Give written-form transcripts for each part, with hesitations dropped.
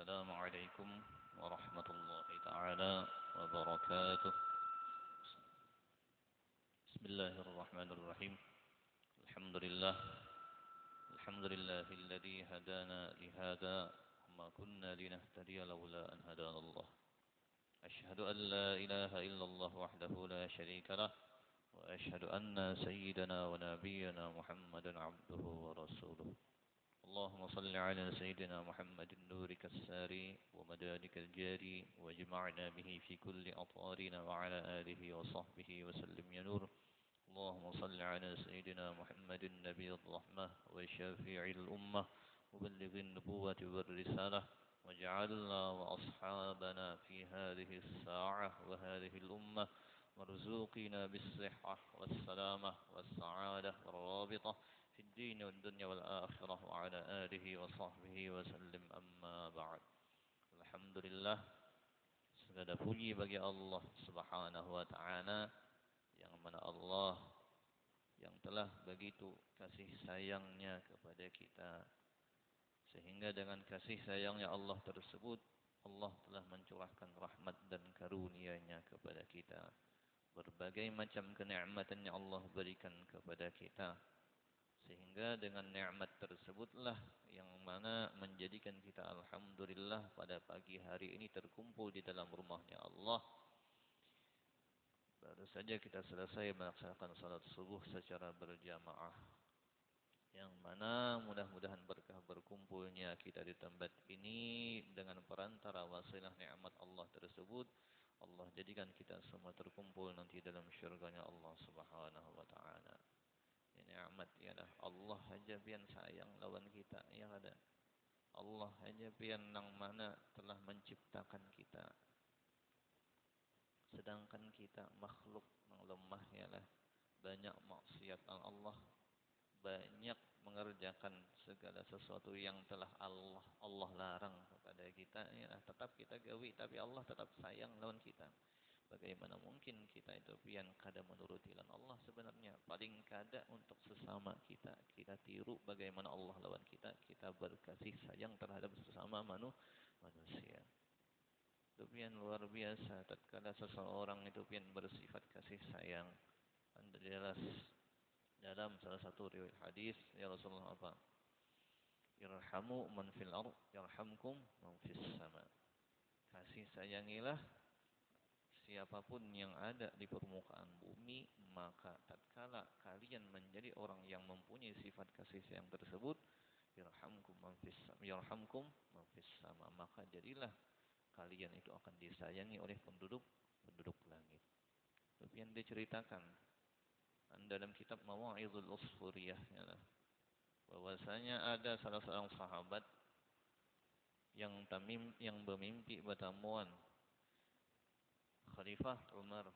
السلام عليكم ورحمة الله تعالى وبركاته. بسم الله الرحمن الرحيم. الحمد لله الحمد لله الذي هدانا لهذا وما كنا لنهتدي لولا أن هدانا الله. أشهد أن لا إله إلا الله وحده لا شريك له وأشهد أن سيدنا ونبينا محمدا عبده ورسوله. اللهم صل على سيدنا محمد نورك الساري ومدادك الجاري واجمعنا به في كل أطهارنا وعلى آله وصحبه وسلم يا نور. اللهم صل على سيدنا محمد النبي الرحمة وشافع الأمة مبلغ النبوة والرسالة واجعلنا وأصحابنا في هذه الساعة وهذه الأمة مرزوقنا بالصحة والسلامة والسعادة والرابطة في الدين والدنيا والآخرة وعلى آله وصحبه وسلم أما بعد. Alhamdulillah, segala puji bagi Allah Subhanahu wa taala yang mana Allah yang telah begitu kasih sayangnya kepada kita, sehingga dengan kasih sayangnya Allah tersebut Allah telah mencurahkan rahmat dan karunia-Nya kepada kita. Berbagai macam kenikmatan yang Allah berikan kepada kita, sehingga dengan nikmat tersebutlah yang mana menjadikan kita alhamdulillah pada pagi hari ini terkumpul di dalam rumahnya Allah. Baru saja kita selesai melaksanakan salat subuh secara berjamaah, yang mana mudah-mudahan berkah berkumpulnya kita di tempat ini dengan perantara wasilah nikmat Allah tersebut, Allah jadikan kita semua terkumpul nanti dalam syurganya Allah Subhanahu wa taala. Ini nikmat ialah Allah saja pian sayang lawan kita, ya ada. Allah saja pian yang mana telah menciptakan kita. Sedangkan kita makhluk yang lemah ialah banyak maksiat Allah, banyak mengerjakan segala sesuatu yang telah Allah larang kepada kita, ya, tetap kita gawi, tapi Allah tetap sayang lawan kita. Bagaimana mungkin kita itu pian kada menuruti Allah sebenarnya? Paling kada untuk sesama kita, kita tiru bagaimana Allah lawan kita, kita berkasih sayang terhadap sesama manusia. Itu pian luar biasa tatkala seseorang itu pian bersifat kasih sayang. Anda jelas dalam salah satu riwayat hadis ya Rasulullah apa? Irhamu man fil ardh yarhamkum man fis sama. Kasih sayangilah siapapun yang ada di permukaan bumi, maka tatkala kalian menjadi orang yang mempunyai sifat kasih sayang tersebut, yarhamkum man fis sama, maka jadilah kalian itu akan disayangi oleh penduduk langit. Itu yang diceritakan dalam kitab Mawa'idul Usfuriyah, bahwasanya ada salah seorang sahabat yang bermimpi pertemuan Khalifah Umar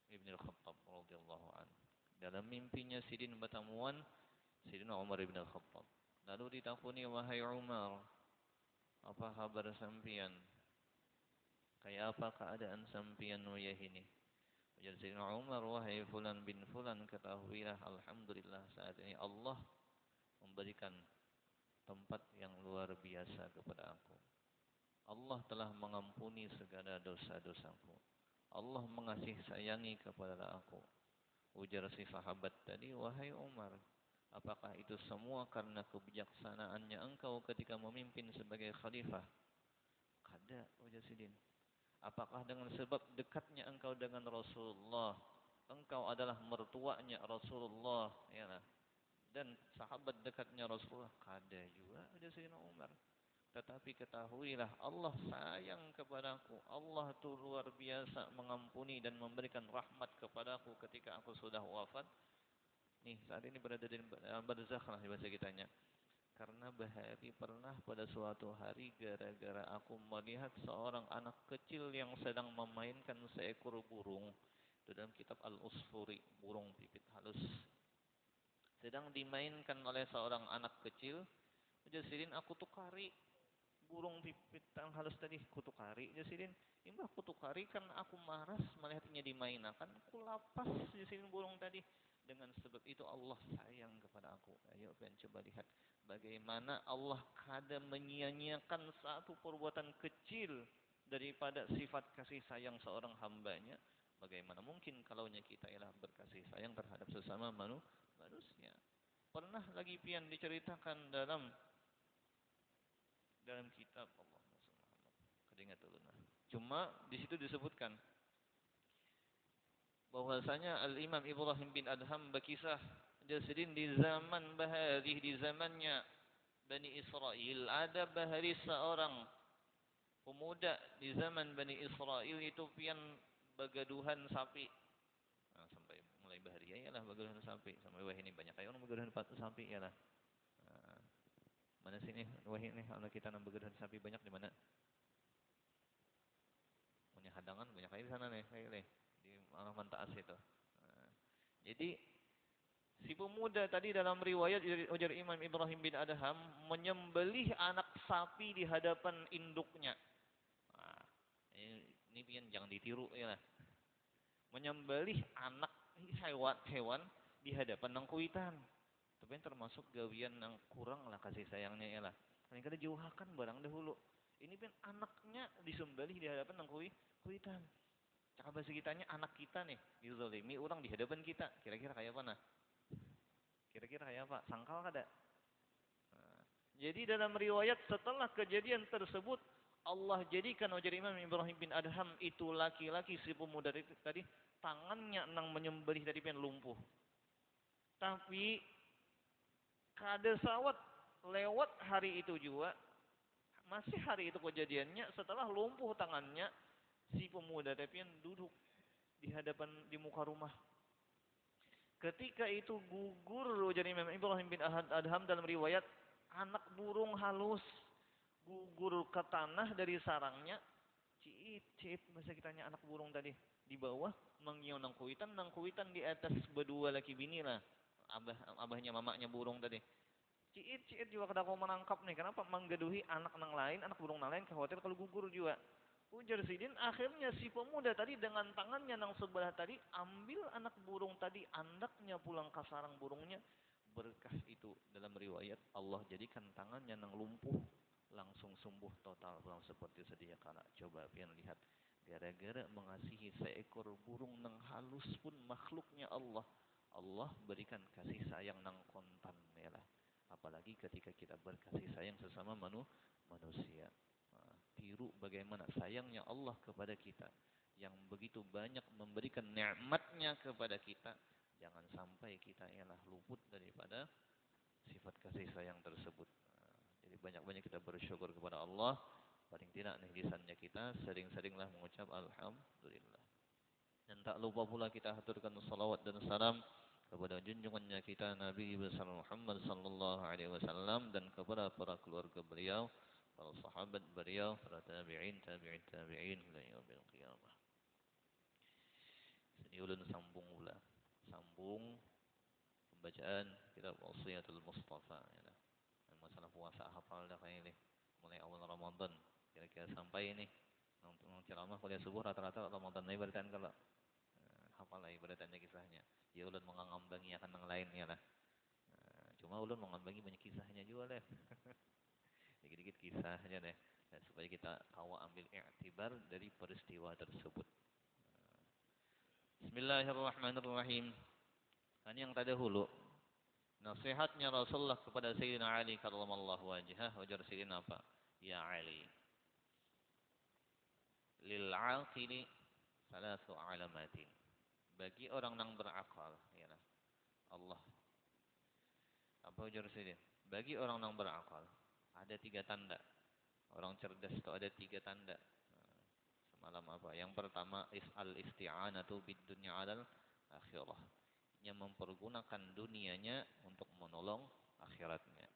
ibn al-Khattab radhiyallahu anhu. Dalam mimpinya Sidin bertemuan Sidina Umar ibn al-Khattab. Lalu ditakuni, wahai Umar, apa kabar sampian? Kayak apa keadaan sampian wayah ini? Ujar Sidina Umar, wahai fulan bin fulan, ketahuilah alhamdulillah saat ini Allah memberikan tempat yang luar biasa kepada aku. Allah telah mengampuni segala dosa-dosaku. Allah mengasih sayangi kepada aku. Ujar si sahabat tadi, wahai Umar, apakah itu semua karena kebijaksanaannya engkau ketika memimpin sebagai khalifah? Kada, ujar Sidin. Apakah dengan sebab dekatnya engkau dengan Rasulullah, engkau adalah mertuanya Rasulullah, ya, dan sahabat dekatnya Rasulullah? Kada juga, ujar Sayyidina Umar. Tetapi ketahuilah Allah sayang kepadaku. Allah itu luar biasa mengampuni dan memberikan rahmat kepadaku ketika aku sudah wafat. Nih, saat ini berada di barzakh lah bahasa kitanya. Karena Bahari pernah pada suatu hari gara-gara aku melihat seorang anak kecil yang sedang memainkan seekor burung. Itu dalam kitab Al-Usfuri, burung pipit halus. Sedang dimainkan oleh seorang anak kecil. Jasirin, aku tukari burung pipit yang halus tadi, kutukari. Jasirin, imbah kutukari kan aku maras melihatnya dimainkan, aku lapas jasirin burung tadi. Dengan sebab itu Allah sayang kepada aku. Ayo kalian coba lihat Bagaimana Allah kadang menyia-nyiakan satu perbuatan kecil daripada sifat kasih sayang seorang hambanya. Bagaimana mungkin kalaunya kita ialah berkasih sayang terhadap sesama manusia. Pernah lagi pian diceritakan dalam kitab Allah Subhanahu. Keringat dulu nah. Cuma di situ disebutkan bahwasanya Al-Imam Ibrahim bin Adham berkisah Jasrin di zaman Bahari, di zamannya Bani Israel ada Bahari seorang pemuda di zaman Bani Israel itu pian begaduhan sapi. Nah, sampai mulai Bahari ya lah begaduhan sapi sampai wah ini banyak kayak orang begaduhan sapi ya lah. Nah, mana sini wah ini kalau kita nambah begaduhan sapi banyak di mana? Punya hadangan banyak kayak di sana nih, kayak di arah Mantaas itu. Nah, jadi si pemuda tadi dalam riwayat ujar Imam Ibrahim bin Adham menyembelih anak sapi di hadapan induknya. Nah, ini pian jangan ditiru ya lah. Menyembelih anak hewan di hadapan nang kuitan. Tapi termasuk gawian yang kurang lah kasih sayangnya ya lah. Kadang-kadang jauhakan barang dahulu. Ini pian anaknya disembelih di hadapan nang kuitan. Cakap bahasa kitanya anak kita nih dizalimi orang di hadapan kita. Kira-kira kayak apa nah? Kira-kira kayak apa? Sangkal kada? Nah, jadi dalam riwayat setelah kejadian tersebut Allah jadikan ujar Imam Ibrahim bin Adham itu laki-laki si pemuda itu tadi tangannya nang menyembelih tadi pian lumpuh. Tapi kada sawat lewat hari itu juga masih hari itu kejadiannya setelah lumpuh tangannya si pemuda tadi pian duduk di hadapan di muka rumah. Ketika itu gugur ujar Imam Ibrahim bin Adham dalam riwayat anak burung halus gugur ke tanah dari sarangnya. Cip masa kitanya anak burung tadi di bawah mengiau nang kuitan di atas berdua laki bini lah. Abahnya mamaknya burung tadi. Cip juga kada kau menangkap nih. Kenapa menggeduhi anak nang lain, anak burung nang lain khawatir kalau gugur juga. Ujar Sidin akhirnya si pemuda tadi dengan tangannya nang sebelah tadi ambil anak burung tadi andaknya pulang ke sarang burungnya. Berkah itu dalam riwayat Allah jadikan tangannya nang lumpuh langsung sembuh total pulang seperti sedia kala. Coba pian lihat gara-gara mengasihi seekor burung nang halus pun makhluknya Allah. Allah berikan kasih sayang nang kontan ya lah. Apalagi ketika kita berkasih sayang sesama manusia. Nah, tiru bagaimana sayangnya Allah kepada kita yang begitu banyak memberikan nikmatnya kepada kita. Jangan sampai kita ialah luput daripada sifat kasih sayang tersebut. Nah, jadi banyak-banyak kita bersyukur kepada Allah. Paling tidak nih lisannya kita sering-seringlah mengucap alhamdulillah. Dan tak lupa pula kita haturkan salawat dan salam kepada junjungannya kita Nabi besar Muhammad sallallahu alaihi wasallam dan kepada para keluarga beliau, para sahabat beliau, para tabi'in ila yaumil qiyamah. Sini ulun sambung pula. Sambung pembacaan kitab Wasiyatul Mustafa ya. Masalah puasa hafal dah kayak ini. Mulai awal Ramadan kira-kira sampai ini. Untuk ceramah kuliah subuh rata-rata Ramadan ini beritakan kalau hafal lah ibaratnya kisahnya. Ya ulun mengambangi akan yang lain ya lah. Cuma ulun mengambangi banyak kisahnya juga lah. Dikit-dikit kisahnya deh. Dan supaya kita tahu ambil i'tibar dari peristiwa tersebut. Bismillahirrahmanirrahim. Ini yang terdahulu. Nasihatnya Rasulullah kepada Sayyidina Ali karramallahu wajhah. Ujar Sayyidina apa? Ya Ali. Lil'aqili salasu alamatin. Bagi orang yang berakal. Ya Allah. Apa ujar Sayyidina? Bagi orang yang berakal. Ada 3 tanda. Orang cerdas itu ada 3 tanda. Semalam apa? Yang pertama al-isti'anatu bid-dunya 'alal akhirah. Yang mempergunakan dunianya untuk menolong akhiratnya.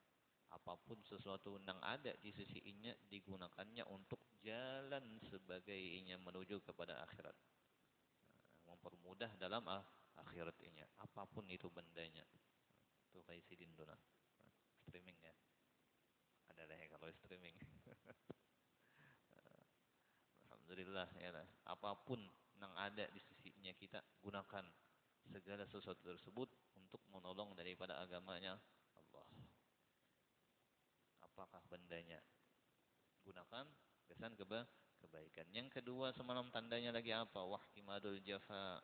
Apapun sesuatu yang ada di sisinya digunakannya untuk jalan sebagainya menuju kepada akhirat. Mempermudah dalam akhiratnya. Apapun itu bendanya. Itu kayak sidin dona. Streaming ya. Ada deh kalau streaming. Alhamdulillah ya lah. Apapun yang ada di sisinya kita gunakan segala sesuatu tersebut untuk menolong daripada agamanya Allah. apakah bendanya. Gunakan kesan kebaikan. Yang kedua semalam tandanya lagi apa? Wahtimadul jafa,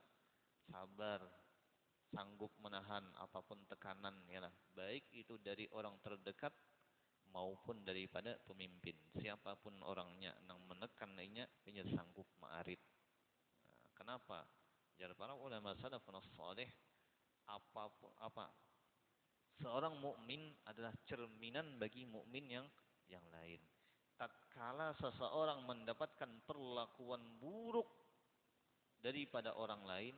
sabar, sanggup menahan apapun tekanan ya lah. Baik itu dari orang terdekat maupun daripada pemimpin. Siapapun orangnya yang menekan lainnya, dia sanggup ma'arid. Nah, kenapa? Jar para ulama salafun salih, apapun apa seorang mukmin adalah cerminan bagi mukmin yang lain. Tatkala seseorang mendapatkan perlakuan buruk daripada orang lain,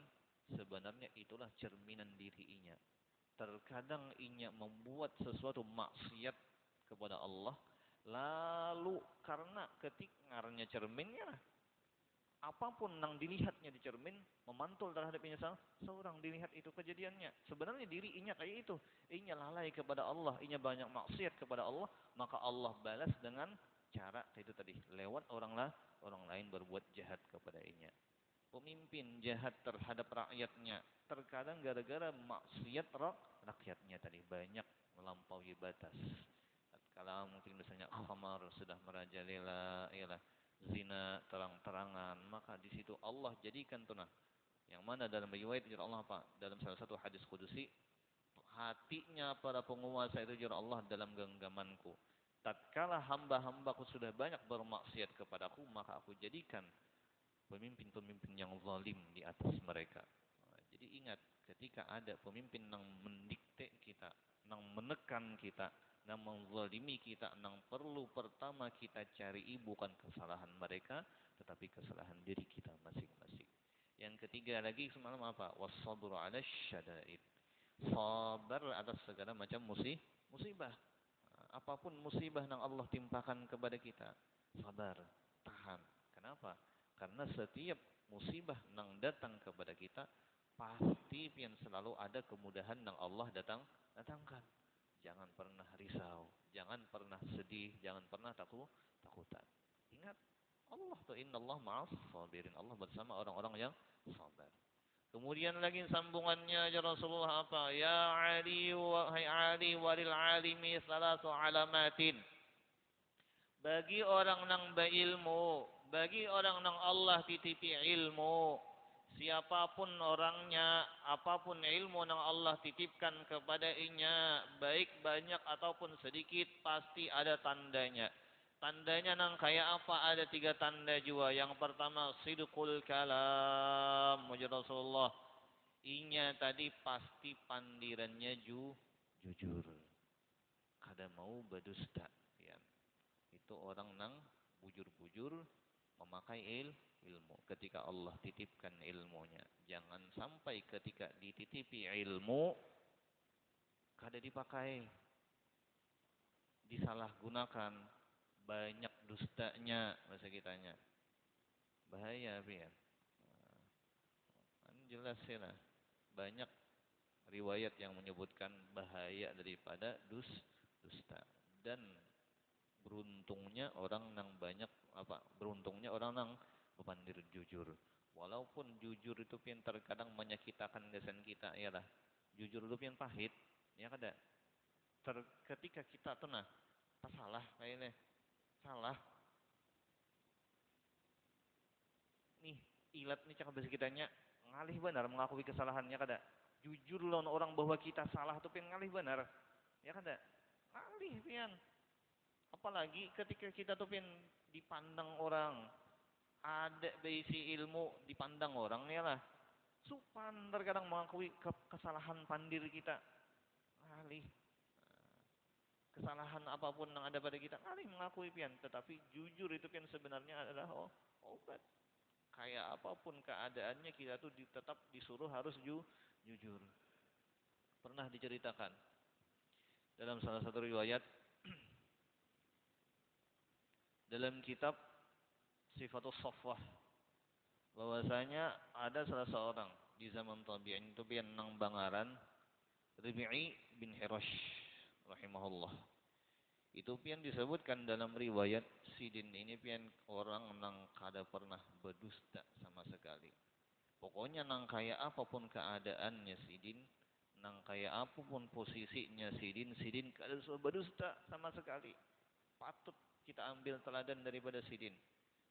sebenarnya itulah cerminan dirinya. Terkadang inya membuat sesuatu maksiat kepada Allah, lalu karena ketikngarnya cerminnya, apapun yang dilihatnya di cermin memantul terhadap inya seorang dilihat itu kejadiannya. Sebenarnya diri inya kayak itu, inya lalai kepada Allah, inya banyak maksiat kepada Allah, maka Allah balas dengan cara itu tadi, lewat orang lain berbuat jahat kepada inya. Pemimpin jahat terhadap rakyatnya, terkadang gara-gara maksiat rakyatnya tadi banyak melampaui batas. Kalau mungkin misalnya khamar sudah merajalela, ialah zina terang-terangan, maka di situ Allah jadikan tunah. Yang mana dalam riwayat Allah apa? Dalam salah satu hadis kudusi, hatinya para penguasa itu Allah dalam genggamanku. Tatkala hamba-hambaku sudah banyak bermaksiat kepadaku, maka aku jadikan pemimpin-pemimpin yang zalim di atas mereka. Jadi ingat, ketika ada pemimpin yang mendikte kita, yang menekan kita, yang menzalimi kita, yang perlu pertama kita cari bukan kesalahan mereka, tetapi kesalahan diri kita masing-masing. Yang ketiga lagi semalam apa? Wassabru 'ala syada'id. Sabar atas segala macam musibah. Apapun musibah yang Allah timpakan kepada kita, sabar, tahan. Kenapa? Karena setiap musibah yang datang kepada kita, pasti yang selalu ada kemudahan yang Allah datangkan. Jangan pernah risau, jangan pernah sedih, jangan pernah takutan. Ingat, Allah tuh innallaha ma'as sabirin. Allah bersama orang-orang yang sabar. Kemudian lagi sambungannya ya Rasulullah apa? Ya Ali wahai Ali walil alimi salatu alamatin. Bagi orang yang berilmu, bagi orang yang Allah titipi ilmu, siapapun orangnya, apapun ilmu yang Allah titipkan kepadanya, baik banyak ataupun sedikit, pasti ada tandanya. Tandanya nang kayak apa? Ada 3 tanda juga. Yang pertama, sidqul kalam. Muja Rasulullah. Inya tadi pasti pandirannya jujur. Kada mau berdusta. Ya. Itu orang nang bujur-bujur memakai ilmu. Ketika Allah titipkan ilmunya, jangan sampai ketika dititipi ilmu kada dipakai, disalahgunakan, banyak dustanya bahasa kitanya. Bahaya pian. Jelas ya lah. Banyak riwayat yang menyebutkan bahaya daripada dusta. Dan beruntungnya orang yang banyak beruntungnya orang yang berpandir jujur. Walaupun jujur itu pian terkadang menyakitkan lisan kita, ialah jujur itu pian pahit, ya kada. Ketika kita tenang, salah kayaknya, salah. Nih, ilat nih cakap bahasa kitanya, ngalih benar mengakui kesalahannya kada. Jujur lawan orang bahwa kita salah tuh pian ngalih benar. Ya kada? Ngalih pian. Apalagi ketika kita tuh pian dipandang orang, ada basi ilmu dipandang orang ya lah. Supan terkadang mengakui kesalahan pandir kita. Ngalih. Kesalahan apapun yang ada pada kita, ngalih mengakui pian. Tetapi jujur itu pian sebenarnya adalah obat. Kayak apapun keadaannya kita tuh tetap disuruh harus jujur. Pernah diceritakan dalam salah satu riwayat dalam kitab Sifatus Safwah, bahwasanya ada salah seorang di zaman tabi'in itu pian nang bangaran Rabi'i bin Hirash rahimahullah. Itu pian disebutkan dalam riwayat Sidin ini pian orang nang kada pernah berdusta sama sekali. Pokoknya nang kayak apapun keadaannya Sidin, nang kayak apapun posisinya Sidin kada berdusta sama sekali. patut kita ambil teladan daripada Sidin.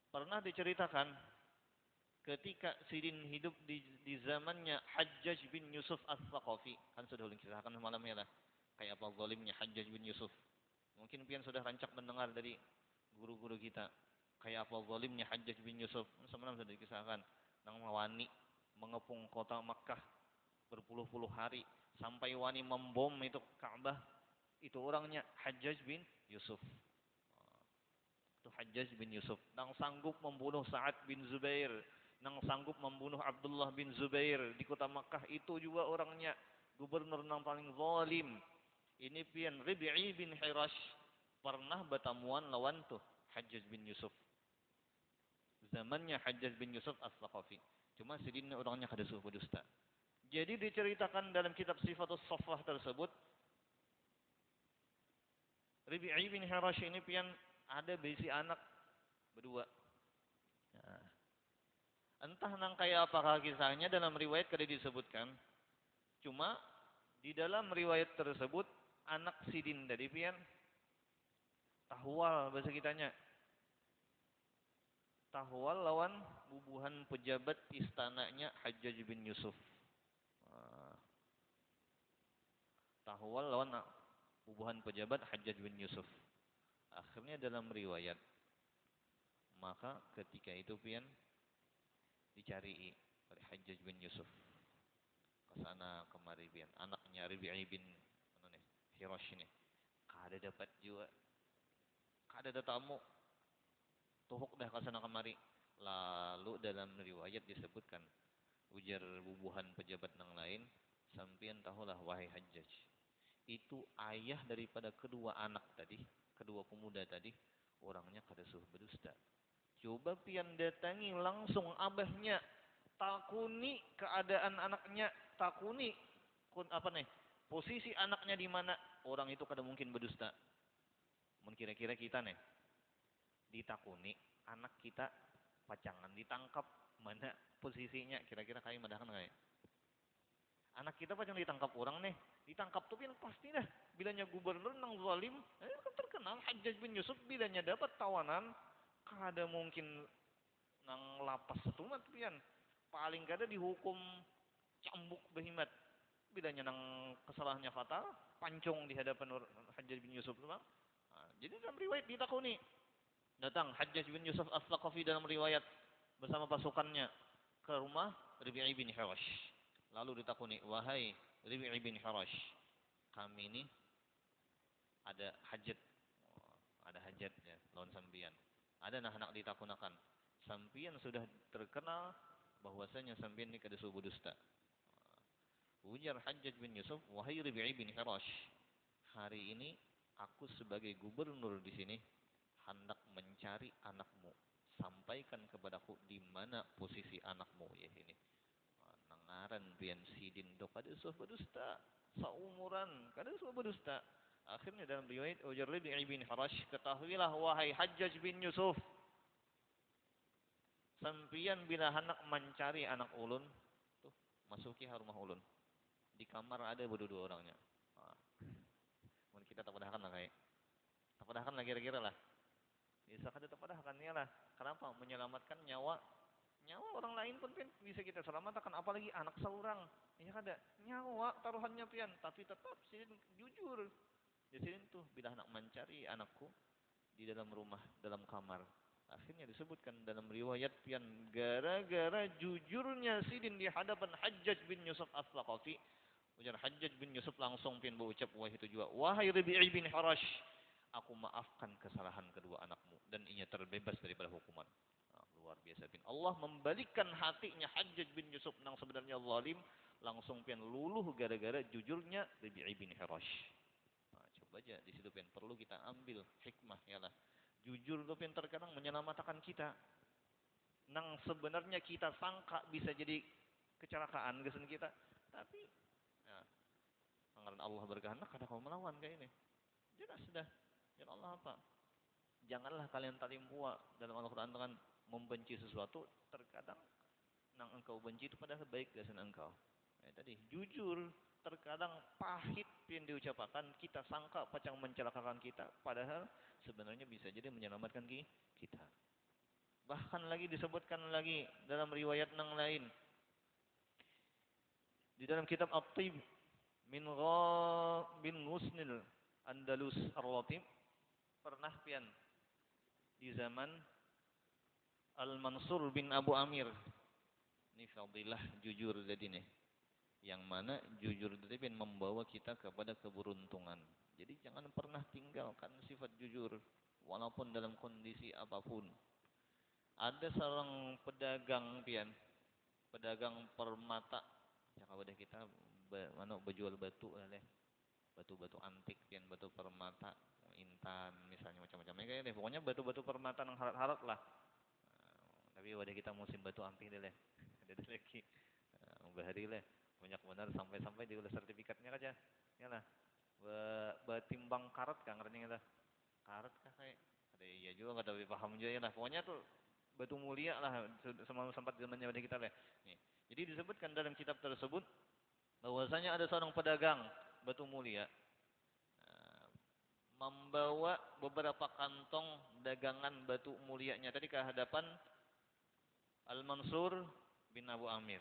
Pernah diceritakan ketika Sidin hidup di zamannya Hajjaj bin Yusuf As-Saqafi. Kan sudah kisahkan malamnya lah. Kayak apa zalimnya Hajjaj bin Yusuf. Mungkin pian sudah rancak mendengar dari guru-guru kita. Kayak apa zalimnya Hajjaj bin Yusuf. Semalam sudah dikisahkan. Nang wani mengepung kota Makkah berpuluh-puluh hari. Sampai wani membom itu Ka'bah. Itu orangnya Hajjaj bin Yusuf. Itu Hajjaj bin Yusuf. Nang sanggup membunuh Sa'ad bin Zubair. Nang sanggup membunuh Abdullah bin Zubair di kota Makkah. Itu juga orangnya. Gubernur nang paling zalim. Ini pian Rib'i bin Hirash. Pernah bertamuan lawan tuh Hajjaj bin Yusuf. Zamannya Hajjaj bin Yusuf As-Saqafi. Cuma Sidin orangnya kada suhu berdusta. Jadi diceritakan dalam kitab Sifatus Saffah tersebut. Rib'i bin Hirash ini pian ada besi anak berdua. Nah, entah nang kayak apakah kisahnya dalam riwayat kada disebutkan. Cuma di dalam riwayat tersebut anak Sidin dari pian tahwal bahasa kitanya. Tahwal lawan bubuhan pejabat istananya Hajjaj bin Yusuf. Tahwal lawan bubuhan pejabat Hajjaj bin Yusuf. Akhirnya dalam riwayat maka ketika itu pian dicari oleh Hajjaj bin Yusuf ke sana kemari pian anaknya Rib'i bin Hirash ini kada dapat juga kada ada tamu tuhuk dah ke sana kemari. Lalu dalam riwayat disebutkan ujar bubuhan pejabat yang lain sampean tahulah wahai Hajjaj itu ayah daripada kedua anak tadi kedua pemuda tadi orangnya kada suh berdusta. Coba pian datangi langsung abahnya takuni keadaan anaknya takuni posisi anaknya di mana orang itu kada mungkin berdusta. Mun kira-kira kita nih ditakuni anak kita pacangan ditangkap mana posisinya kira-kira kayak madahan kayak anak kita pacangan ditangkap orang nih ditangkap tuh pian pasti dah bilanya gubernur nang zalim kan terkenal Hajjaj bin Yusuf bilanya dapat tawanan kada mungkin nang lapas setumat pian paling kada dihukum cambuk behimat bilanya nang kesalahannya fatal pancung di hadapan Hajjaj bin Yusuf nah, jadi dalam riwayat ditakuni datang Hajjaj bin Yusuf As-Saqafi dalam riwayat bersama pasukannya ke rumah Rib'i bin Hirash. Lalu ditakuni, wahai Rib'i bin Hirash, kami ini ada hajat ya, lawan sampian. Ada anak ditakunakan. Sampian sudah terkenal bahwasanya sampian ini kada subuh dusta. Ujar Hajjaj bin Yusuf, wahai Rib'i bin Hirash, hari ini aku sebagai gubernur di sini hendak mencari anakmu. Sampaikan kepadaku di mana posisi anakmu ya ini. Nangaran pian Sidin do kada suh berdusta. Saumuran kada suh berdusta. Akhirnya dalam riwayat ujar Rib'i bin Hirash, ketahuilah wahai Hajjaj bin Yusuf, sampian bila hendak mencari anak ulun, tuh masuki rumah ulun. Di kamar ada berdua orangnya. Mungkin kita tak padahkan lah kayak. Tak padahkan lah kira-kira lah. Bisa kada tak padahkan ya lah. Kenapa? Menyelamatkan nyawa orang lain pun pian bisa kita selamatkan apalagi anak seorang. Ya kada. Nyawa taruhannya pian, tapi tetap Sidin jujur. Di sini tuh bila hendak mencari anakku di dalam rumah, dalam kamar. Akhirnya disebutkan dalam riwayat pian gara-gara jujurnya Sidin di hadapan Hajjaj bin Yusuf As-Saqafi. Ujar Hajjaj bin Yusuf langsung pian berucap wahai itu juga, wahai Rib'i bin Hirash, aku maafkan kesalahan kedua anakmu dan ia terbebas daripada hukuman. Nah, luar biasa pian. Allah membalikkan hatinya Hajjaj bin Yusuf yang sebenarnya zalim langsung pian luluh gara-gara jujurnya Rib'i bin Hirash. Aja di situ pian perlu kita ambil hikmah yalah. Jujur itu pian terkadang menyelamatkan kita. Nang sebenarnya kita sangka bisa jadi kecelakaan gesen kita, tapi ya, anggaran Allah berkehendak kada kau melawan kayak ini. Jelas sudah. Ya Allah apa? Janganlah kalian talimua dalam Al-Qur'an dengan membenci sesuatu terkadang nang engkau benci itu padahal baik gesen engkau. Tadi jujur terkadang pahit yang diucapkan, kita sangka pacang mencelakakan kita, padahal sebenarnya bisa jadi menyelamatkan kita. Bahkan lagi disebutkan lagi dalam riwayat yang lain, di dalam kitab At-Tib bin Ghusnil Andalus Ar-Ratib, pernah pian di zaman Al-Mansur bin Abu Amir. Ini fadilah jujur jadi nih. Yang mana jujur itu pian membawa kita kepada keberuntungan. Jadi jangan pernah tinggalkan sifat jujur walaupun dalam kondisi apapun. Ada seorang pedagang pian, pedagang permata. Ya kalau kita berjual batu lah, batu-batu antik pian, batu permata, intan misalnya macam-macam. Kayak deh, pokoknya batu-batu permata yang harat-harat lah. Tapi wadah kita musim batu antik deh leh. Ada lagi. Bahari leh. Banyak benar sampai-sampai diulas sertifikatnya aja. Ya lah. Betimbang karat kan ngertinya lah. Karat kah kayak? Ada iya juga enggak tapi paham juga ya lah. Pokoknya tuh batu mulia lah sempat zamannya pada kita lah. Nih. Jadi disebutkan dalam kitab tersebut bahwasanya ada seorang pedagang batu mulia membawa beberapa kantong dagangan batu mulianya tadi ke hadapan Al-Mansur bin Abu Amir.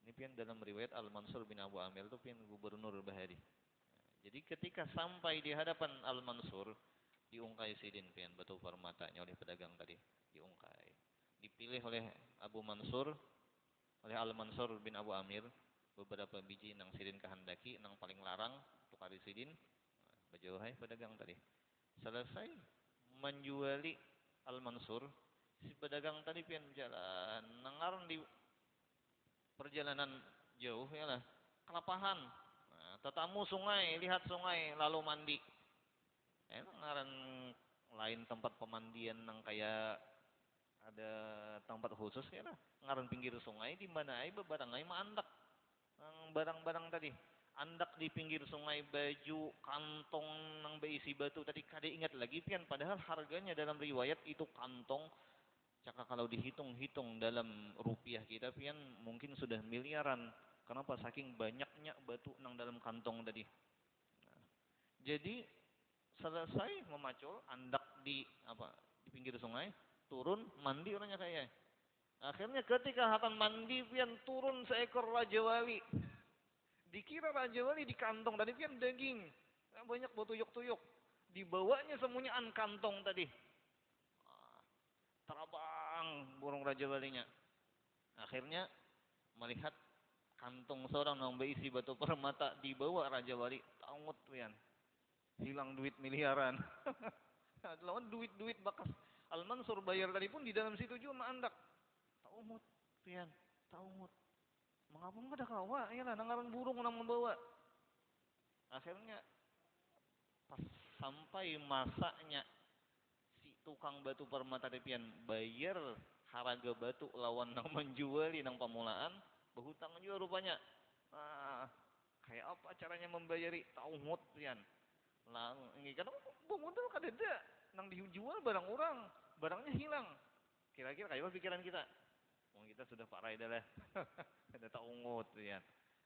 Ini pian dalam riwayat Al-Mansur bin Abu Amir itu pian gubernur Bahari. Jadi ketika sampai di hadapan Al-Mansur, diungkai sidin pian batu permatanya oleh pedagang tadi, diungkai. Dipilih oleh Abu Mansur, oleh Al-Mansur bin Abu Amir, beberapa biji nang sidin kehendaki, nang paling larang untuk hari sidin, bajauhai pedagang tadi. Selesai menjuali Al-Mansur, si pedagang tadi pian jalan, nangaran di perjalanan jauh ya lah, kelapahan. Tetamu sungai, lihat sungai, lalu mandi. Ngaran lain tempat pemandian yang kayak ada tempat khusus ya lah. Ngaran pinggir sungai di mana ai bebarangai mah andak. Barang-barang tadi. Andak di pinggir sungai, baju, kantong nang berisi batu tadi kade ingat lagi pian padahal harganya dalam riwayat itu kantong caka kalau dihitung-hitung dalam rupiah kita pian mungkin sudah miliaran. Kenapa saking banyaknya batu nang dalam kantong tadi. Jadi selesai memacul andak di pinggir sungai, turun mandi orangnya kayak. Akhirnya ketika akan mandi pian turun seekor raja wali. Dikira raja wali di kantong tadi pian daging. Banyak botuyuk-tuyuk. Dibawanya semuanya kantong tadi. Terbang burung raja walinya. Akhirnya melihat kantong seorang yang berisi batu permata dibawa raja wali. Taungut pian. Hilang duit miliaran. Lawan duit-duit bakas Al-Mansur bayar tadi pun di dalam situ juga andak. Taungut pian. Taungut. Mengapa enggak ada kawa? Iyalah nangaran burung nang membawa. Akhirnya pas sampai masaknya si tukang batu permata pian bayar harga batu lawan nang menjuali nang pemulaan, berhutang juga rupanya. Kayak apa caranya membayari? Taungut pian. Lah ini kan modal kadeda nang dijual barang orang, barangnya hilang. Kira-kira kayak apa pikiran kita? Kita sudah Pak Raida lah. Ada taungut ya.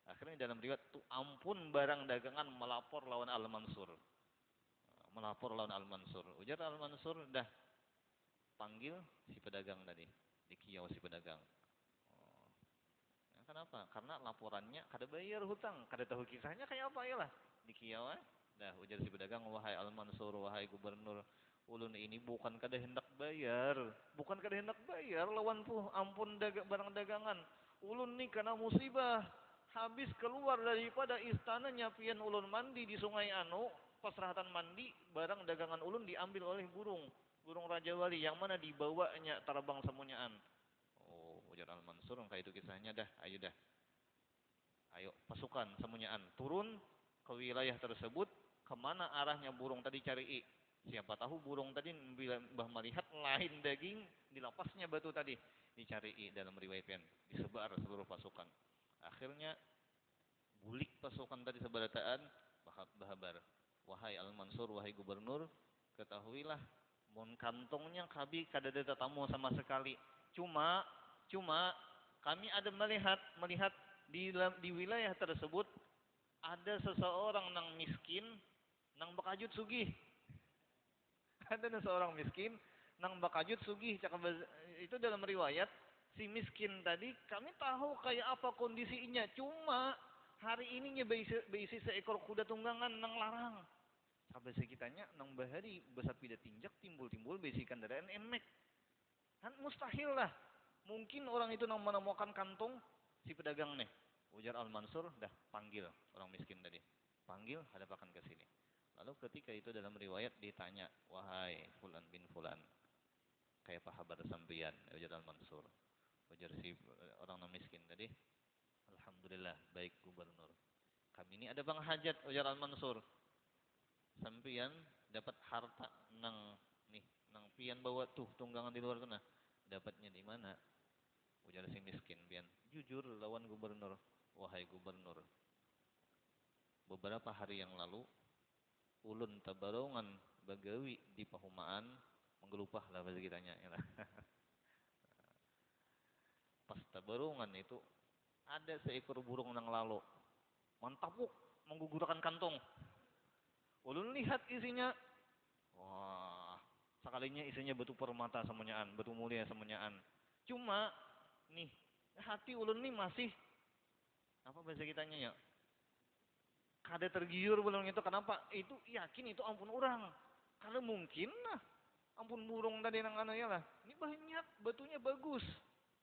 Akhirnya dalam riwayat tuh ampun barang dagangan melapor lawan Al-Mansur. Melapor lawan Al-Mansur. Ujar Al-Mansur dah panggil si pedagang tadi. Dikiau si pedagang. Kenapa? Karena laporannya kada bayar hutang, kada tahu kisahnya kayak apa ya lah. Dikiau dah ujar si pedagang, wahai Al-Mansur, wahai gubernur, ulun ini bukan kada hendak bayar, bukan kada hendak bayar lawan puh ampun barang dagangan. Ulun nih kena musibah, habis keluar daripada istananya pian ulun mandi di sungai pasrahatan mandi, barang dagangan ulun diambil oleh burung raja wali yang mana dibawanya terbang semuanyaan. Oh, ujar Al-Mansur, kayak itu kisahnya dah, ayo dah. Ayo pasukan semuanyaan turun ke wilayah tersebut, kemana arahnya burung tadi cari. Siapa tahu burung tadi mbah melihat lain daging di lapasnya batu tadi. Dicari dalam riwayat disebar seluruh pasukan. Akhirnya bulik pasukan tadi sebarataan bahabar. Wahai Al-Mansur, wahai gubernur, ketahuilah mon kantongnya kabi kada ada tamu sama sekali. Cuma kami ada melihat di wilayah tersebut ada seseorang nang miskin nang bakajut sugih. Ada seorang miskin nang bakajut sugih. Itu dalam riwayat si miskin tadi kami tahu kayak apa kondisinya. Cuma hari ininya beisi seekor kuda tunggangan nang larang. Sampai sekitanya nang bahari besar pida tinjak timbul-timbul beisi kendaraan emek. Kan mustahil lah. Mungkin orang itu nang menemukan kantong si pedagang nih. Ujar Al-Mansur, dah panggil orang miskin tadi. Panggil, hadapakan ke sini. Lalu ketika itu dalam riwayat ditanya, wahai Fulan bin Fulan, kayak apa kabar sampeyan? Ujar Al-Mansur. Ujar si orang nang miskin tadi, alhamdulillah baik gubernur. Kami ini ada bang hajat, ujar Al-Mansur. Sampeyan dapat harta nang nih, nang pian bawa tuh tunggangan di luar sana. Dapatnya di mana? Ujar si miskin pian. Jujur lawan gubernur. Wahai gubernur, beberapa hari yang lalu ulun tabarongan bagawi di pahumaan menggelupah lah bahasa kitanya ya lah. Pas tabarongan itu ada seekor burung nang lalu mantapuk menggugurkan kantong. Ulun lihat isinya, wah, sekalinya isinya batu permata semuanyaan, batu mulia semuanyaan. Cuma nih hati ulun nih masih apa bahasa kitanya ya? Kada tergiur belum itu kenapa? Itu yakin itu ampun orang. Kalau mungkin lah ampun burung tadi nang anu ya lah. Ini banyak batunya bagus.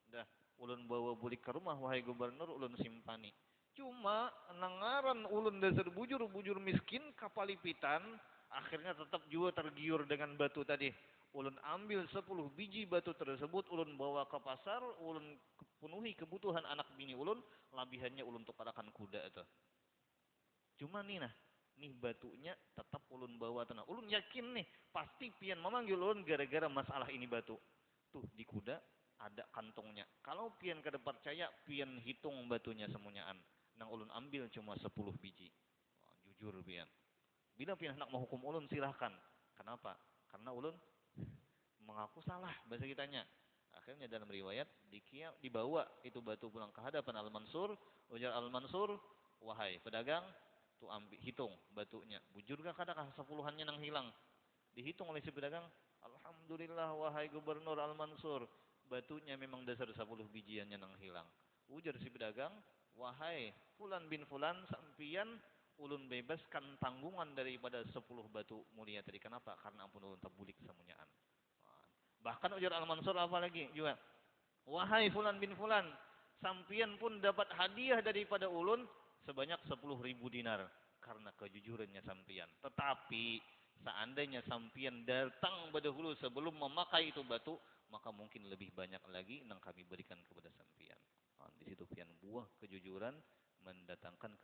Dah ulun bawa bulik ke rumah wahai gubernur ulun simpani. Cuma nangaran ulun dasar bujur miskin kapalipitan akhirnya tetap juga tergiur dengan batu tadi. Ulun ambil 10 biji batu tersebut ulun bawa ke pasar, ulun penuhi kebutuhan anak bini ulun, labihannya ulun tukarakan kuda itu. Cuma nih nah, nih batunya tetap ulun bawa tenang. Ulun yakin nih, pasti pian memanggil ulun gara-gara masalah ini batu. Tuh di kuda ada kantongnya. Kalau pian kada percaya, pian hitung batunya semuanyaan. Nang ulun ambil cuma 10 biji. Wah, jujur pian. Bila pian hendak menghukum ulun silahkan. Kenapa? Karena ulun mengaku salah bahasa kitanya. Akhirnya dalam riwayat dibawa itu batu pulang ke hadapan Al-Mansur. Ujar Al-Mansur, wahai pedagang, tuh ambil hitung batunya. Bujur gak kadang sepuluhannya nang hilang. Dihitung oleh si pedagang, alhamdulillah wahai gubernur Al-Mansur, batunya memang dasar 10 bijiannya nang hilang. Ujar si pedagang, wahai Fulan bin Fulan, sampian ulun bebaskan tanggungan daripada 10 batu mulia tadi. Kenapa? Karena ampun ulun terbulik semuanyaan. Bahkan ujar Al-Mansur apa lagi juga, wahai Fulan bin Fulan, sampian pun dapat hadiah daripada ulun sebanyak 10.000 dinar karena kejujurannya sampian. Tetapi seandainya sampian datang berdahulu sebelum memakai itu batu, maka mungkin lebih banyak lagi yang kami berikan kepada sampian. Nah, di situ pian buah kejujuran mendatangkan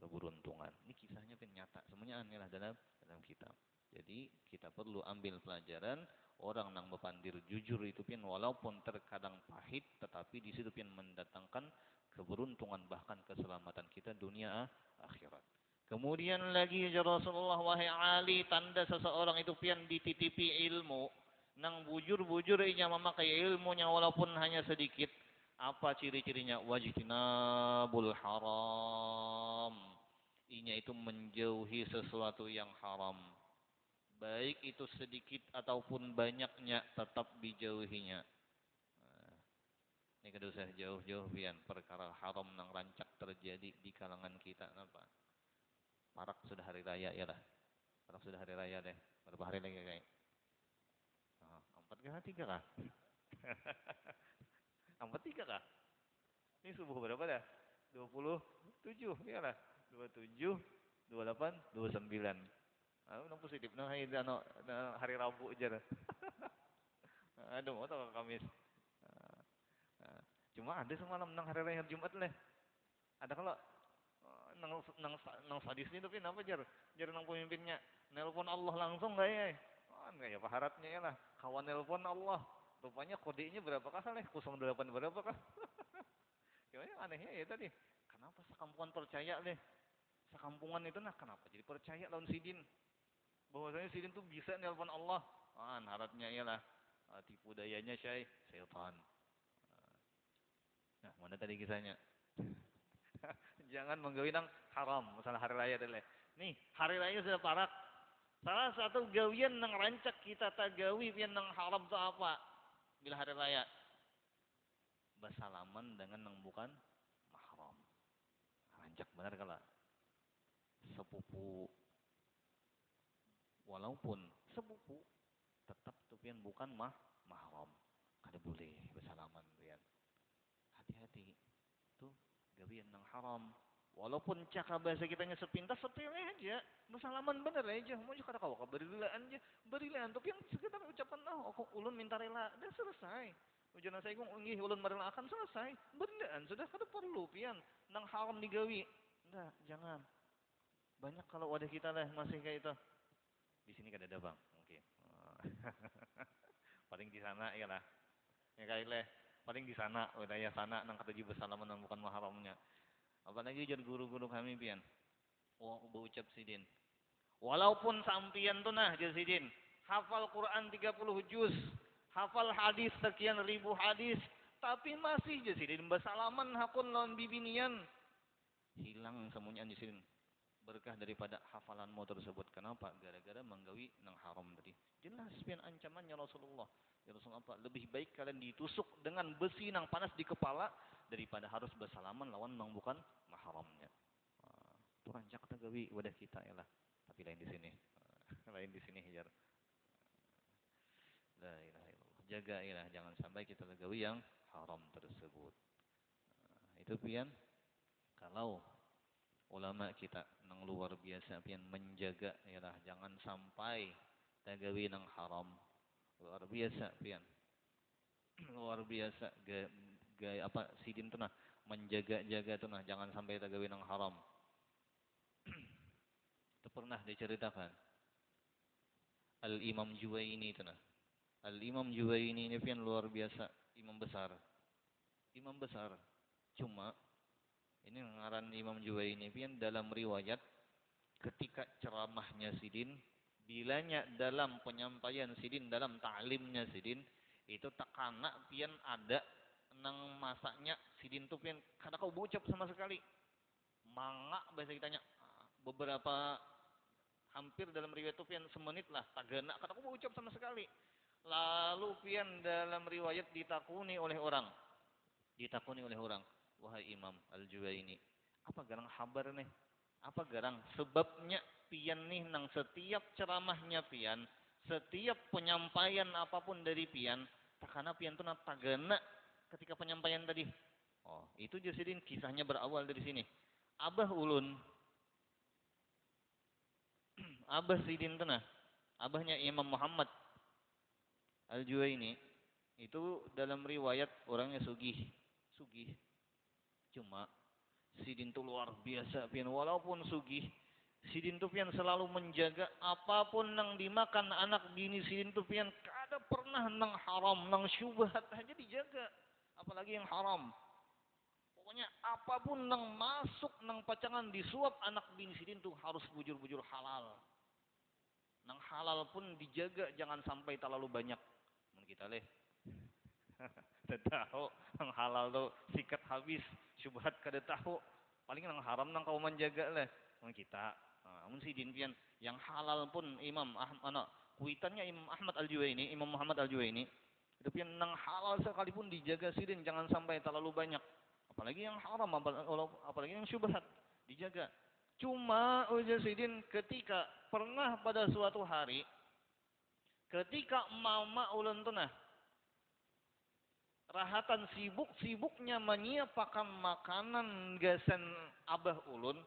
keberuntungan. Ini kisahnya pian nyata, semuanya inilah dalam kitab. Jadi kita perlu ambil pelajaran orang nang bepandir jujur itu pian walaupun terkadang pahit, tetapi di situ pian mendatangkan keberuntungan bahkan keselamatan kita dunia akhirat. Kemudian lagi ya Rasulullah, wahai Ali, tanda seseorang itu pian dititipi ilmu nang bujur-bujur inya memakai ilmunya walaupun hanya sedikit. Apa ciri-cirinya? Wajtinabul haram. Inya itu menjauhi sesuatu yang haram. Baik itu sedikit ataupun banyaknya tetap dijauhinya. Ini kada usah jauh-jauh pian perkara haram nang rancak terjadi di kalangan kita apa? Marak sudah hari raya ya lah. Marak sudah hari raya deh. Berapa hari lagi kayak? Oh, 4 kah 3 kah? 4 3 kah? Ini subuh berapa dah? 27 ya lah. 27, 28, 29. Nang positif nang hari Rabu aja. Aduh, mau tahu Kamis. Cuma ada semalam nang hari raya Jumat lah. Ada kalau nang sadis ini tapi kenapa jar nang pemimpinnya nelpon Allah langsung gak ya? Enggak ya paharatnya ya lah. Kawan nelpon Allah. Rupanya kodenya berapa kah salah? 08 berapa kah? Gimana anehnya ya tadi. Kenapa sekampungan percaya deh? Sekampungan itu nah kenapa jadi percaya lawan Sidin? Bahwasanya Sidin tuh bisa nelpon Allah. Haratnya ya lah. Tipu dayanya syaitan. Nah, mana tadi kisahnya? Jangan menggawi nang haram, masalah hari raya deh. Nih, hari raya sudah parak. Salah satu gawian nang rancak kita tagawi pian nang haram itu apa? Bila hari raya bersalaman dengan nang bukan mahram. Rancak benar kala sepupu walaupun sepupu tetap tuh pian bukan mahram. Kada boleh bersalaman pian. Hati-hati. Tuh gawian nang haram. Walaupun cakap bahasa kitanya sepintas sepele aja, bersalaman bener aja. Mau juga kata kau berilaan aja, berilaan. Tapi yang sekitar ucapan aku ulun minta rela, dan selesai. Ujian saya kong nggih ulun marela akan selesai. Berilaan sudah kada perlu pian nang haram digawi. Enggak, jangan. Banyak kalau wadah kita lah masih kayak itu. Di sini kada ada bang, mungkin. Paling di sana ya lah. Ya kayak leh. Paling di sana, wilayah sana nang kata juga bersalaman nang bukan mahramnya. Apalagi jar guru-guru kami pian. Oh, berucap sidin. Walaupun sampian tuh nah jar sidin, hafal Quran 30 juz, hafal hadis sekian ribu hadis, tapi masih jar sidin bersalaman hakun lawan bibinian. Hilang semuanya jar sidin. Berkah daripada hafalanmu tersebut. Kenapa? Gara-gara menggawi nang haram tadi. Jelas pian ancamannya Rasulullah. Ya Rasulullah apa? Lebih baik kalian ditusuk dengan besi nang panas di kepala daripada harus bersalaman lawan nang bukan mahramnya. Itu rancak tagawi wadah kita ya lah. Tapi lain di sini. Lain di sini jar. La ilaha illallah. Jaga ya lah, jangan sampai kita tagawi yang haram tersebut. Itu pian kalau ulama kita nang luar biasa pian menjaga yalah jangan sampai tagawi nang haram. Luar biasa pian. Luar biasa gaya apa sidin tuh nah menjaga-jaga tuh nah jangan sampai tagawi nang haram. Itu pernah diceritakan Al-Imam Juwaini itu nah. Al-Imam Juwaini ini pian luar biasa, imam besar. Imam besar. Cuma ini ngaran Imam Juwaini pian dalam riwayat ketika ceramahnya sidin, bilanya dalam penyampaian sidin, dalam ta'limnya sidin, itu tak kena pian ada nang masaknya sidin tuh pian kada kau bucap sama sekali. Mangga bahasa kitanya. Beberapa hampir dalam riwayat itu pian semenit lah, tak gena kada kau bucap sama sekali. Lalu pian dalam riwayat ditakuni oleh orang. Ditakuni oleh orang, wahai Imam Al-Juwaini, apa garang habar nih? Apa garang sebabnya pian nih nang setiap ceramahnya pian, setiap penyampaian apapun dari pian, takana pian tuh tagana ketika penyampaian tadi. Oh, itu jasidin kisahnya berawal dari sini. Abah ulun, Abah sidin tuh nah, abahnya Imam Muhammad Al-Juwaini itu dalam riwayat orangnya sugih, sugih. Cuma sidin tuh luar biasa pian walaupun sugih, sidin tuh pian selalu menjaga apapun nang dimakan anak bini sidin tuh pian kada pernah nang haram, nang syubhat aja dijaga, apalagi yang haram. Pokoknya apapun nang masuk nang pacangan disuap anak bini sidin tuh harus bujur-bujur halal. Nang halal pun dijaga jangan sampai terlalu banyak. Mun kita leh tahu nang halal tuh sikat habis, syubhat kada tahu. Paling nang haram nang kau menjaga lah. Mun kita, mun sidin pian yang halal pun Imam Ahmad, kuitannya Imam Ahmad Al-Juwaini, Imam Muhammad Al-Juwaini, itu pian nang halal sekalipun dijaga sidin jangan sampai terlalu banyak. Apalagi yang haram, apalagi yang syubhat dijaga. Cuma ujar sidin ketika pernah pada suatu hari ketika mama ulun tunah rahatan sibuk-sibuknya menyiapkan makanan gasan abah ulun.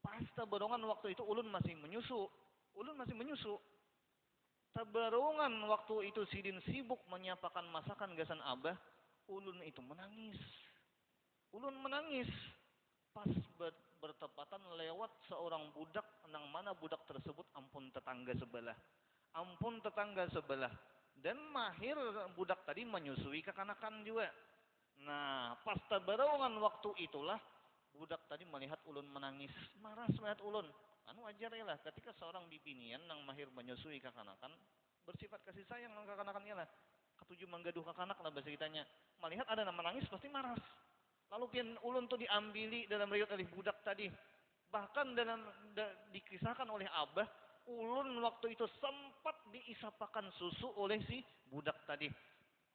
Pasta barongan waktu itu ulun masih menyusu. Ulun masih menyusu. Tabarongan waktu itu sidin sibuk menyiapkan masakan gasan abah, ulun itu menangis. Ulun menangis. Pas bertepatan lewat seorang budak, nang mana budak tersebut ampun tetangga sebelah. Ampun tetangga sebelah. Dan mahir budak tadi menyusui kekanakan juga. Nah, pas tabarongan waktu itulah budak tadi melihat ulun menangis, marah melihat ulun. Anu ajar ya lah, ketika seorang bibinian nang mahir menyusui kekanakan, bersifat kasih sayang nang kekanakannya lah. Ketujuh menggaduh kekanak lah bahasa kitanya. Melihat ada yang menangis pasti marah. Lalu pian ulun tuh diambili dalam riwayat oleh budak tadi. Bahkan dikisahkan oleh Abah, ulun waktu itu sempat diisapakan susu oleh si budak tadi.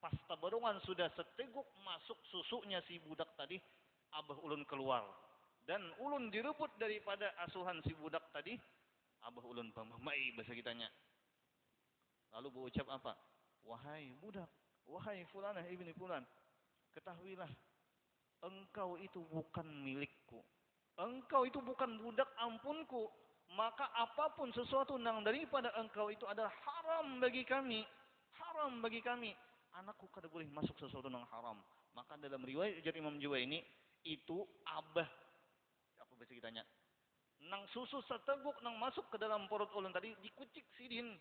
Pas tabarungan sudah seteguk masuk susunya si budak tadi, Abah ulun keluar. Dan ulun direbut daripada asuhan si budak tadi. Abah ulun pamamai bahasa kitanya. Lalu berucap apa? Wahai budak, wahai fulanah ibni fulan, ketahuilah engkau itu bukan milikku. Engkau itu bukan budak ampunku. Maka apapun sesuatu yang daripada engkau itu adalah haram bagi kami. Haram bagi kami. Anakku kada boleh masuk sesuatu yang haram. Maka dalam riwayat ujar Imam Juwaini itu Abah, apa bahasa kitanya? Nang susu seteguk nang masuk ke dalam perut ulun tadi dikucik sidin.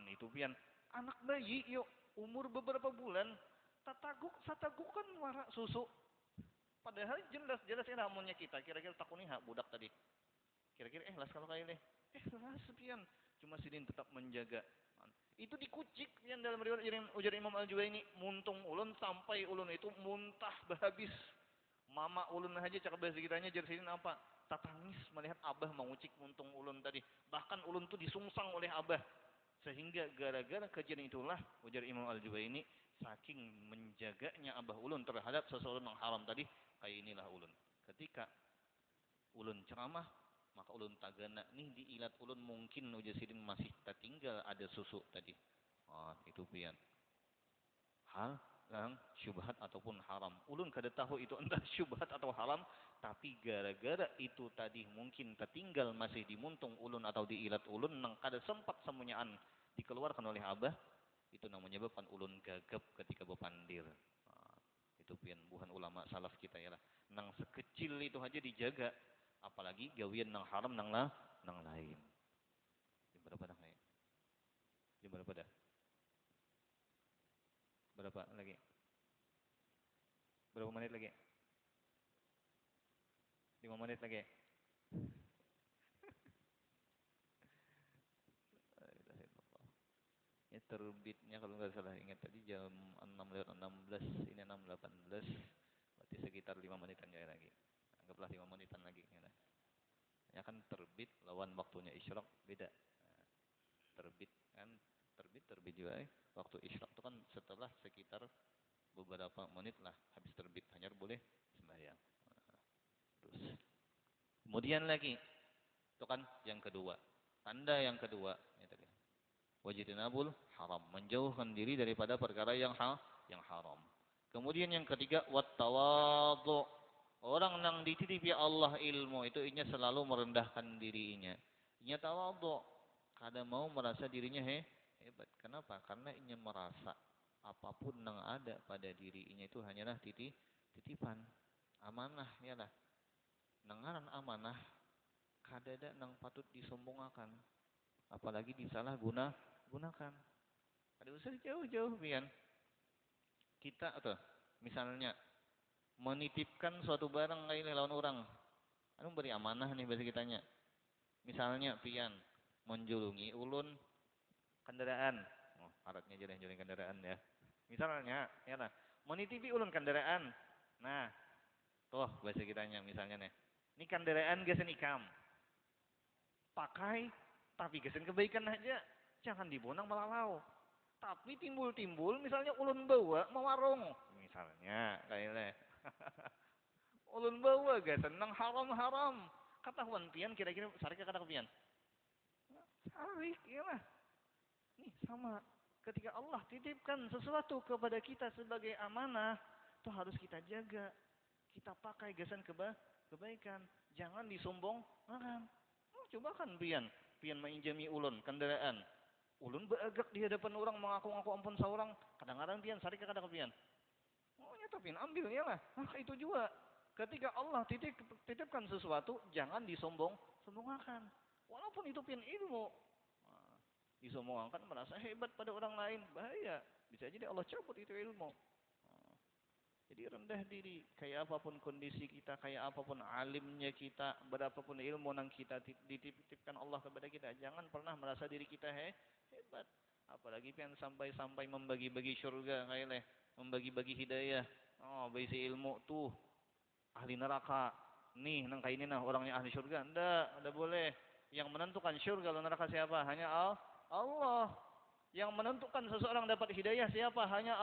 Itu pian anak bayi yuk umur beberapa bulan tataguk sataguk kan warak susu. Padahal jelas-jelas namunnya kita kira-kira takuni hak budak tadi. Kira-kira las kalau kayak las pian. Cuma sidin tetap menjaga. Itu dikucik pian dalam riwayat ujar Imam Al-Juwaini muntung ulun sampai ulun itu muntah habis. Mama ulun aja cakap bahasa kitanya jar sidin apa? Tatangis melihat Abah mengucik muntung ulun tadi. Bahkan ulun tuh disungsang oleh Abah. Sehingga gara-gara kejadian itulah ujar Imam Al-Juwaini saking menjaganya Abah ulun terhadap sesuatu yang haram tadi, kayak inilah ulun. Ketika ulun ceramah, maka ulun tagana nih diilat ulun mungkin ujar sidin masih tertinggal ada susu tadi. Itu pian. Hal yang syubhat ataupun haram. Ulun kada tahu itu entah syubhat atau haram, tapi gara-gara itu tadi mungkin tertinggal masih di muntung ulun atau diilat ulun nang kada sempat semuanyaan dikeluarkan oleh Abah, itu namanya menyebabkan ulun gagap ketika bepandir. Itu pian buhan ulama salaf kita ya lah. Nang sekecil itu aja dijaga, apalagi gawian nang haram nang lain. Jam berapa dah? Jam berapa dah? Berapa lagi? Berapa menit lagi? 5 menit lagi. Ya terbitnya kalau nggak salah ingat tadi jam 6:16, ini 6:18, berarti sekitar 5 menitan ya lagi. Anggaplah 5 menitan lagi. Ya kan terbit lawan waktunya isyraq beda. Terbit kan terbit juga waktu isyraq itu kan setelah sekitar beberapa menit lah habis terbit hanya boleh sembahyang. Terus kemudian lagi itu kan yang kedua, tanda yang kedua ya tadi wajidnabul haram, menjauhkan diri daripada perkara yang haram. Kemudian yang ketiga wattawadhu, orang yang dititipi Allah ilmu itu inya selalu merendahkan dirinya. Inya tawadhu, kada mau merasa dirinya hebat. Kenapa? Karena inya merasa apapun yang ada pada diri inya itu hanyalah titipan, amanah ya lah. Nangaran amanah kadada nang patut disombongakan, apalagi gunakan. Ada usah jauh-jauh pian. Kita atau misalnya menitipkan suatu barang kayak lawan orang. Anu beri amanah nih bahasa kitanya. Misalnya pian menjulungi ulun kendaraan. Aratnya aja deh juling kendaraan ya. Misalnya ya lah, menitipi ulun kendaraan. Nah, tuh bahasa kitanya misalnya nih. Ini kendaraan gesen ikam. Pakai tapi gesen kebaikan aja. Jangan dibonang melalau. Tapi timbul-timbul misalnya ulun bawa mewarung. Misalnya kayak ulun bawa gak senang haram-haram. Katahuan pian kira-kira sarika kata pian. Sarik iyalah. Nih sama. Ketika Allah titipkan sesuatu kepada kita sebagai amanah, itu harus kita jaga. Kita pakai gasan kebaikan. Jangan disombongkan. Coba kan pian menginjami ulun kendaraan. Ulun beragak di hadapan orang mengaku-ngaku ampun seorang. Kadang-kadang pian sarika kada pian. Nyata pian ambil ya lah. Itu juga. Ketika Allah titipkan sesuatu, jangan disombongkan. Walaupun itu pian ilmu. Disombongkan merasa hebat pada orang lain, bahaya. Bisa jadi Allah cabut itu ilmu. Jadi rendah diri, kayak apapun kondisi kita, kayak apapun alimnya kita, berapapun ilmu yang kita dititipkan Allah kepada kita, jangan pernah merasa diri kita hebat. Apalagi pian sampai membagi-bagi surga kayak membagi-bagi hidayah. Berisi ilmu tuh ahli neraka. Nih, nang kayak ini nah orangnya ahli surga. Enggak boleh. Yang menentukan surga atau neraka siapa? Hanya Allah. Yang menentukan seseorang dapat hidayah siapa? Hanya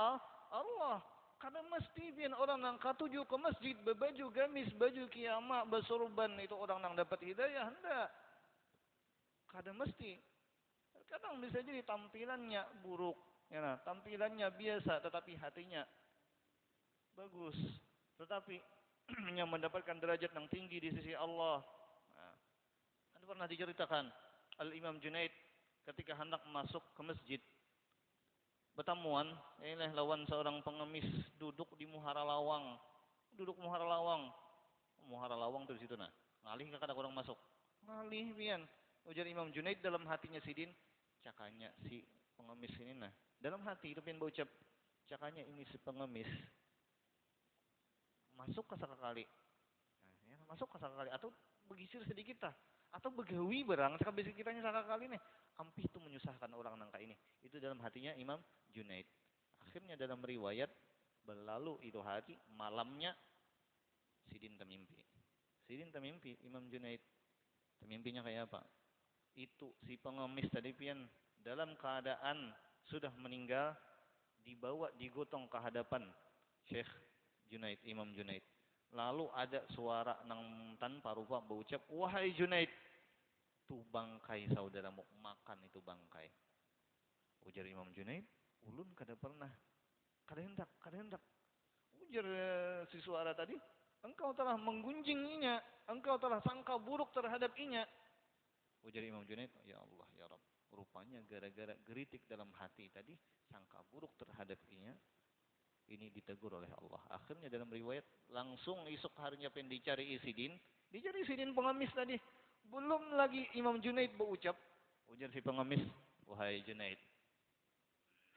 Allah. Karena mesti pian orang nang katuju ke masjid berbaju gamis, baju kiamat, bersorban itu orang nang dapat hidayah. Enggak. Kadang mesti. Kadang bisa jadi tampilannya buruk, ya nah, tampilannya biasa tetapi hatinya bagus. Tetapi yang mendapatkan derajat yang tinggi di sisi Allah. Nah, kan pernah diceritakan Al-Imam Junaid ketika hendak masuk ke masjid bertemuan inilah lawan seorang pengemis duduk di Muhara Lawang. Duduk Muhara Lawang. Muhara Lawang tuh di situ nah. Ngalih enggak ada orang masuk. Ngalih pian. Ujar Imam Junaid dalam hatinya Sidin, cakanya si pengemis ini nah. Dalam hati itu pian berucap, cakanya ini si pengemis masuk ke sekali. Nah, ya, masuk ke sekali atau begisir sedikit tah atau begawi barang sekali kitanya sekali nih. Ampih itu menyusahkan orang nangka ini. Itu dalam hatinya Imam Junaid. Akhirnya dalam riwayat berlalu itu hari malamnya Sidin termimpi. Sidin termimpi Imam Junaid. Termimpinya kayak apa? Itu si pengemis tadi pian dalam keadaan sudah meninggal dibawa digotong ke hadapan Syekh Junaid, Imam Junaid. Lalu ada suara nang tanpa rupa berucap, "Wahai Junaid, tuh bangkai saudaramu, makan itu bangkai." Ujar Imam Junaid, "Ulun kada pernah, kada hendak." Ujar si suara tadi, "Engkau telah menggunjinginya, engkau telah sangka buruk terhadap inya." Ujar Imam Junaid, "Ya Allah, ya Rabb, rupanya gara-gara geritik dalam hati tadi, sangka buruk terhadap inya, ini ditegur oleh Allah." Akhirnya dalam riwayat langsung esok harinya dicari Sidin pengemis tadi. Belum lagi Imam Junaid berucap, ujar si pengemis, "Wahai Junaid,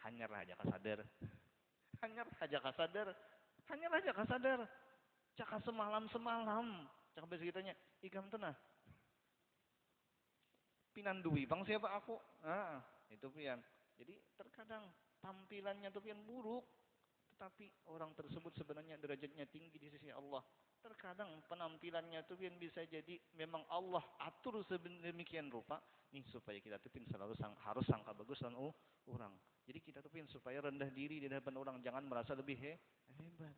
hanyarlah aja kasadar, hanyarlah aja kasadar, hanyarlah aja kasadar. Caka semalam, caka begitu ikam tenah. Pinandui bang siapa aku?" Ah, itu pian. Jadi terkadang tampilannya tuh pian buruk, tetapi orang tersebut sebenarnya derajatnya tinggi di sisi Allah. Terkadang penampilannya tuh pian bisa jadi memang Allah atur sedemikian rupa nih supaya kita tuh pian selalu harus sangka bagus dan orang. Jadi kita tuh pian supaya rendah diri di hadapan orang, jangan merasa lebih hebat.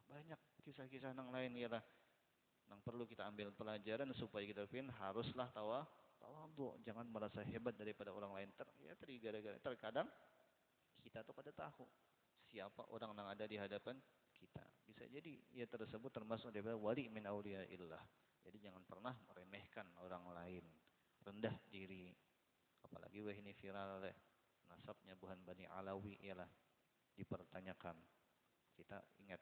Banyak kisah-kisah yang lain ialah yang perlu kita ambil pelajaran supaya kita pian haruslah tawadhu, jangan merasa hebat daripada orang lain. Tadi gara-gara terkadang kita tuh kada tahu siapa orang yang ada di hadapan kita. Bisa jadi ia tersebut termasuk daripada wali min auliyaillah. Jadi jangan pernah meremehkan orang lain, rendah diri. Apalagi wah ini viral nasabnya bukan Bani Alawi ialah dipertanyakan. Kita ingat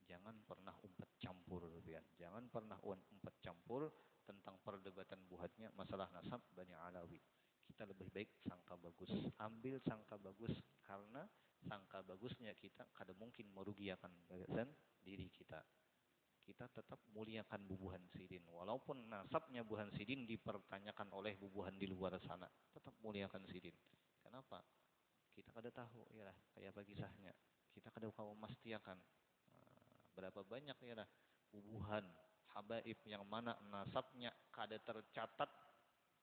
jangan pernah umpat campur, pian. Jangan pernah umpat campur tentang perdebatan buhatnya masalah nasab Bani Alawi. Kita lebih baik sangka bagus. Ambil sangka bagus karena sangka bagusnya kita kada mungkin merugikan diri kita. Kita tetap muliakan bubuhan Sidin. Walaupun nasabnya bubuhan Sidin dipertanyakan oleh bubuhan di luar sana, tetap muliakan Sidin. Kenapa? Kita kada tahu ya kayak apa kisahnya. Kita kada tahu memastikan berapa banyak ya bubuhan habaib yang mana nasabnya kada tercatat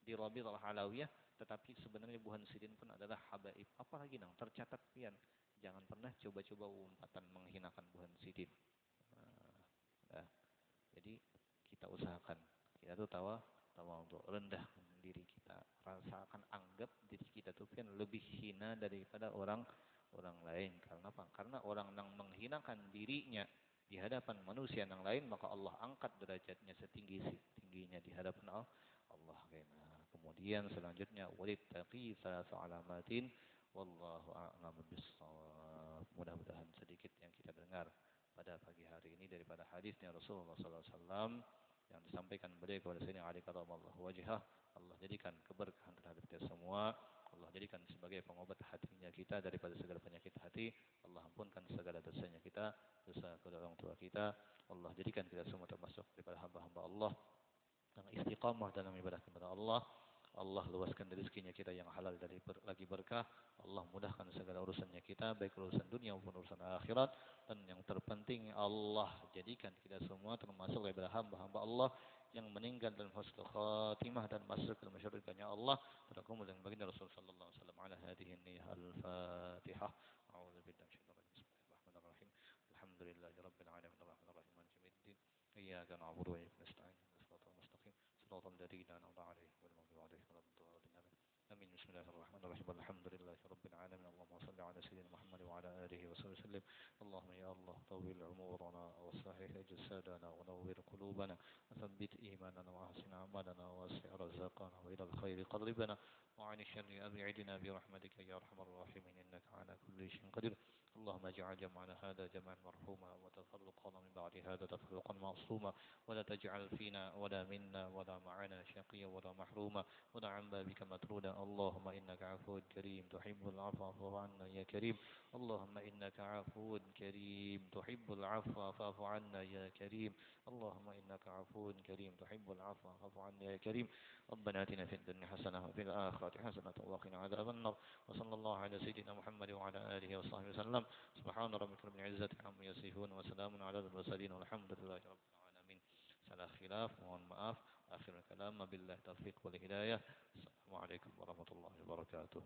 di Rabi'ah al-Halawiyah, tetapi sebenarnya buhan Sidin pun adalah habaib. Apalagi nang tercatat pian. Jangan pernah coba-coba umpatan menghinakan buhan Sidin. Jadi kita usahakan kita tuh tawa untuk rendah diri kita, rasakan anggap diri kita tuh pian lebih hina daripada orang lain. Karena apa? Karena orang yang menghinakan dirinya di hadapan manusia yang lain, maka Allah angkat derajatnya setinggi-tingginya di hadapan Allah. Kemudian selanjutnya walittaqi salasa alamatin wallahu a'lam bissawab. Mudah-mudahan sedikit yang kita dengar pada pagi hari ini daripada hadisnya Rasulullah sallallahu alaihi wasallam yang disampaikan beliau kepada Sayyidina Ali karramallahu wajhah, Allah jadikan keberkahan terhadap kita semua. Allah jadikan sebagai pengobat hatinya kita daripada segala penyakit hati. Allah ampunkan segala dosanya kita, dosa kedua orang tua kita. Allah jadikan kita semua termasuk daripada hamba-hamba Allah yang istiqamah dalam ibadah kepada Allah. Allah luaskan rezekinya kita yang halal dari lagi berkah. Allah Allah mudahkan segala urusannya kita, baik urusan dunia maupun urusan akhirat. Dan yang terpenting Allah jadikan kita semua termasuk daripada hamba-hamba Allah yang meninggal dalam husnul khatimah dan masuk ke dalam syurganya Allah. Tadakum dengan baginda Rasul sallallahu alaihi wasallam ala hadhihi niyyah al-Fatihah. A'udzu billahi minasyaitonir rajim. Bismillahirrahmanirrahim. Alhamdulillahirabbil alamin arrahmanir rahim maliki yaumiddin. Iyyaka na'budu wa iyyaka nasta'in. Shiratal mustaqim. Shiratal ladzina an'amta 'alaihim ghairil maghdubi 'alaihim waladdallin. آمين. بسم الله الرحمن الرحيم الحمد لله رب العالمين اللهم صل على سيدنا محمد وعلى آله وصحبه وسلم اللهم يا الله طول عمرنا وصحح أجسادنا ونور قلوبنا وثبت إيماننا وأحسن أعمالنا ووسع رزقنا وإلى الخير قربنا وعن الشر أبعدنا برحمتك يا أرحم الراحمين إنك على كل شيء قدير اللهم اجعل جمعنا هذا جمعا مرحوما وتفرقنا من بعد هذا تفرقا معصوما ولا تجعل فينا ولا منا ولا معنا شقيا ولا محروما ولا عن بابك مطرودا اللهم إنك عفو كريم تحب العفو فاعف عنا يا كريم اللهم إنك عفو كريم تحب العفو فاعف عنا يا كريم اللهم إنك عفو كريم تحب العفو فاعف عنا يا كريم ربنا آتنا في الدنيا حسنة وفي الآخرة حسنة وقنا عذاب النار وصلى الله على سيدنا محمد وعلى آله وصحبه وسلم سبحان ربك رب العزة عما يصفون وسلام على المرسلين والحمد لله رب العالمين. Salah khilaf, mohon maaf. Akhir kalam, wabillahi taufiq wal hidayah. Assalamualaikum warahmatullahi wabarakatuh.